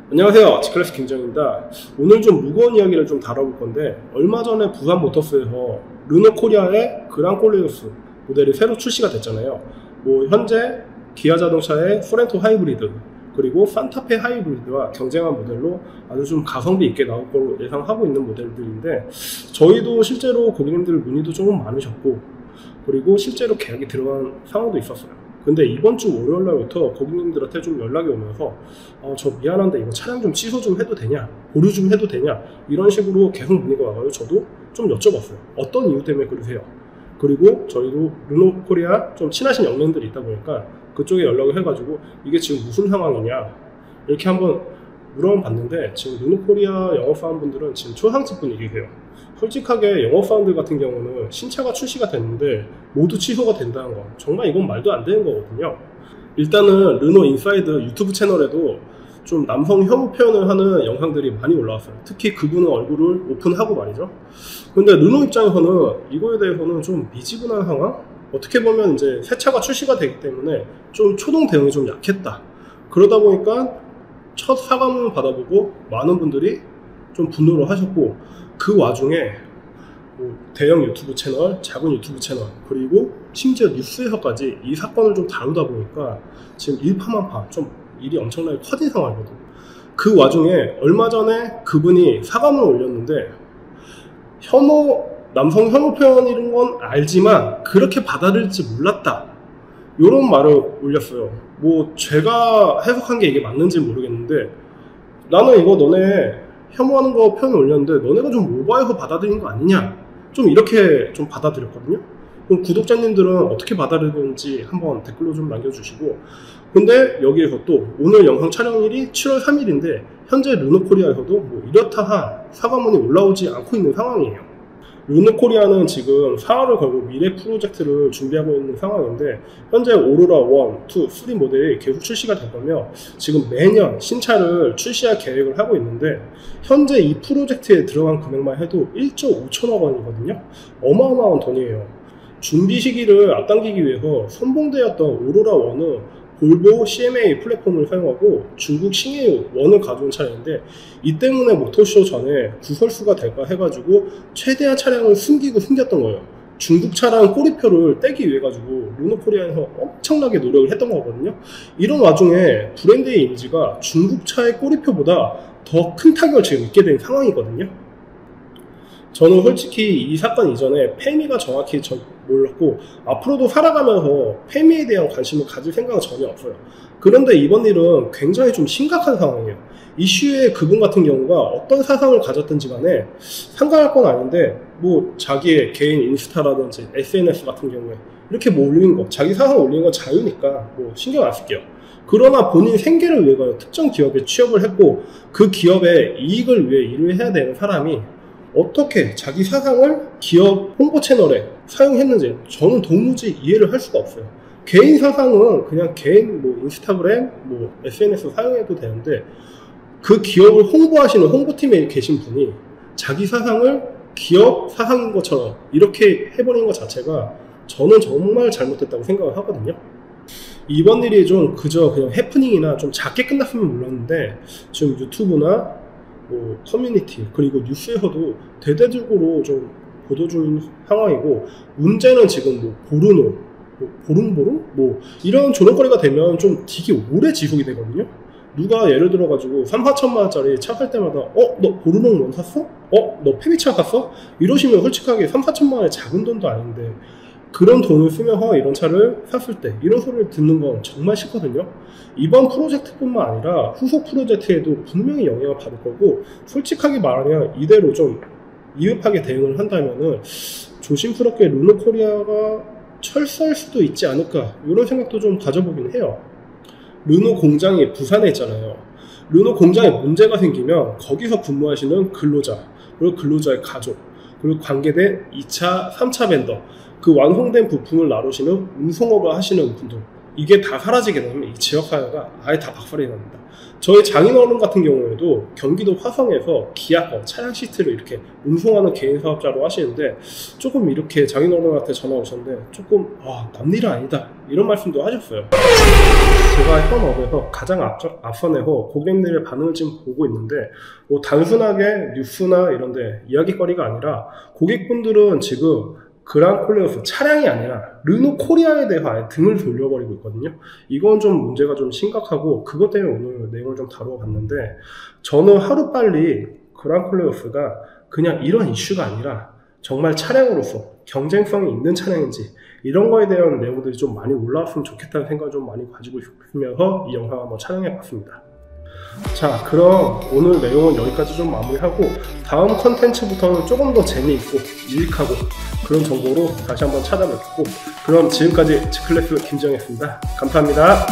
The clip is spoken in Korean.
안녕하세요, G클래스 김정입니다. 오늘 좀 무거운 이야기를 좀 다뤄볼 건데, 얼마 전에 부산 모터스에서 르노코리아의 그랑콜레우스 모델이 새로 출시가 됐잖아요. 현재 기아 자동차의 소렌토 하이브리드 그리고 산타페 하이브리드와 경쟁한 모델로 아주 좀 가성비 있게 나올 거로 예상하고 있는 모델들인데, 저희도 실제로 고객님들 문의도 조금 많으셨고, 그리고 실제로 계약이 들어간 상황도 있었어요. 근데 이번 주 월요일 날부터 고객님들한테 좀 연락이 오면서 저 미안한데 이거 차량 좀 취소 좀 해도 되냐, 보류 좀 해도 되냐, 이런 식으로 계속 문의가 와가지고 저도 좀 여쭤봤어요. 어떤 이유 때문에 그러세요? 그리고 저희도 르노코리아 좀 친하신 영면들이 있다 보니까 그쪽에 연락을 해가지고 이게 지금 무슨 상황이냐 이렇게 한번 물어봤는데, 지금 르노코리아 영업사원분들은 지금 초상집 분위기세요. 솔직하게 영업사원들 같은 경우는 신차가 출시가 됐는데 모두 취소가 된다는 건 정말 이건 말도 안 되는 거거든요. 일단은 르노 인사이드 유튜브 채널에도 좀 남성 혐오 표현을 하는 영상들이 많이 올라왔어요. 특히 그분은 얼굴을 오픈하고 말이죠. 근데 르노 입장에서는 이거에 대해서는 좀 미지근한 상황? 어떻게 보면 이제 새 차가 출시가 되기 때문에 좀 초동 대응이 좀 약했다. 그러다 보니까 첫 사과문을 받아보고 많은 분들이 좀 분노를 하셨고, 그 와중에 대형 유튜브 채널, 작은 유튜브 채널, 그리고 심지어 뉴스에서까지 이 사건을 좀 다루다 보니까 지금 일파만파 좀 일이 엄청나게 커진 상황이거든요. 그 와중에 얼마 전에 그분이 사과문을 올렸는데, 남성 혐오 표현 이런 건 알지만 그렇게 받아들일지 몰랐다, 이런 말을 올렸어요. 제가 해석한 게 이게 맞는지 모르겠는데, 나는 이거 너네 혐오하는 거 표현 올렸는데 너네가 좀 오버해서 받아들인 거 아니냐, 좀 이렇게 좀 받아들였거든요. 그럼 구독자님들은 어떻게 받아들였는지 한번 댓글로 좀 남겨주시고, 근데 여기에서 또 오늘 영상 촬영일이 7월 3일인데 현재 르노코리아에서도 이렇다 한 사과문이 올라오지 않고 있는 상황이에요. 르노코리아는 지금 사활을 걸고 미래 프로젝트를 준비하고 있는 상황인데, 현재 오로라 1, 2, 3 모델이 계속 출시가 될 거며 지금 매년 신차를 출시할 계획을 하고 있는데, 현재 이 프로젝트에 들어간 금액만 해도 1조 5천억 원이거든요. 어마어마한 돈이에요. 준비 시기를 앞당기기 위해서 선봉되었던 오로라 1은 볼보 CMA 플랫폼을 사용하고 중국 싱에이 1을 가져온 차량인데, 이 때문에 모터쇼 전에 구설수가 될까 해가지고 최대한 차량을 숨겼던 거예요. 중국 차량 꼬리표를 떼기 위해 가지고 르노코리아에서 엄청나게 노력을 했던 거거든요. 이런 와중에 브랜드의 이미지가 중국 차의 꼬리표보다 더 큰 타격을 지금 입게 된 상황이거든요. 저는 솔직히 이 사건 이전에 페미가 정확히 몰랐고, 앞으로도 살아가면서 페미에 대한 관심을 가질 생각은 전혀 없어요. 그런데 이번 일은 굉장히 좀 심각한 상황이에요. 이슈에 그분 같은 경우가 어떤 사상을 가졌든지 간에 상관할 건 아닌데, 자기의 개인 인스타라든지 SNS 같은 경우에 이렇게 올리는 거, 자기 사상 올리는 건 자유니까 신경 안 쓸게요. 그러나 본인 생계를 위해 특정 기업에 취업을 했고 그 기업의 이익을 위해 일을 해야 되는 사람이 어떻게 자기 사상을 기업 홍보 채널에 사용했는지 저는 도무지 이해를 할 수가 없어요. 개인 사상은 그냥 개인 인스타그램, SNS 사용해도 되는데, 그 기업을 홍보하시는 홍보팀에 계신 분이 자기 사상을 기업 사상인 것처럼 이렇게 해버리는 것 자체가 저는 정말 잘못됐다고 생각을 하거든요. 이번 일이 좀 그저 그냥 해프닝이나 좀 작게 끝났으면 몰랐는데, 지금 유튜브나 커뮤니티 그리고 뉴스에서도 대대적으로 좀 보도 중인 상황이고, 문제는 지금 보르노, 보름보름? 이런 조롱거리가 되면 좀 되게 오래 지속이 되거든요. 누가 예를 들어가지고 3-4천만 원짜리 차 살 때마다 너 보르노 원 샀어? 너 페미차 샀어? 이러시면 솔직하게 3-4천만 원의 작은 돈도 아닌데, 그런 돈을 쓰면서 이런 차를 샀을 때 이런 소리를 듣는 건 정말 싫거든요. 이번 프로젝트뿐만 아니라 후속 프로젝트에도 분명히 영향을 받을 거고, 솔직하게 말하면 이대로 좀 이급하게 대응을 한다면은 조심스럽게 르노코리아가 철수할 수도 있지 않을까, 이런 생각도 좀 가져보긴 해요. 르노 공장이 부산에 있잖아요. 르노 공장에 문제가 생기면 거기서 근무하시는 근로자, 그리고 근로자의 가족, 그리고 관계된 2차, 3차 벤더, 그 완성된 부품을 나르시는 운송업을 하시는 분들, 이게 다 사라지게 되면 이 지역사회가 아예 다 박살이 납니다. 저희 장인어른 같은 경우에도 경기도 화성에서 기아 거 차량 시트를 이렇게 운송하는 개인 사업자로 하시는데, 조금 이렇게 장인어른한테 전화 오셨는데 조금 남일 아니다 이런 말씀도 하셨어요. 제가 현업에서 가장 앞선에서 고객님들의 반응을 지금 보고 있는데, 뭐 단순하게 뉴스나 이런데 이야기거리가 아니라 고객분들은 지금 그랑콜레오스 차량이 아니라 르노 코리아에 대해서 아예 등을 돌려버리고 있거든요. 이건 좀 문제가 좀 심각하고, 그것 때문에 오늘 내용을 좀 다루어 봤는데, 저는 하루빨리 그랑콜레오스가 그냥 이런 이슈가 아니라 정말 차량으로서 경쟁성이 있는 차량인지 이런 거에 대한 내용들이 좀 많이 올라왔으면 좋겠다는 생각을 좀 많이 가지고 있으면서 이 영상을 한번 촬영해 봤습니다. 자, 그럼 오늘 내용은 여기까지 좀 마무리하고, 다음 컨텐츠부터는 조금 더 재미있고 유익하고 그런 정보로 다시 한번 찾아뵙고, 그럼 지금까지 G클래스 김지영이었습니다. 감사합니다.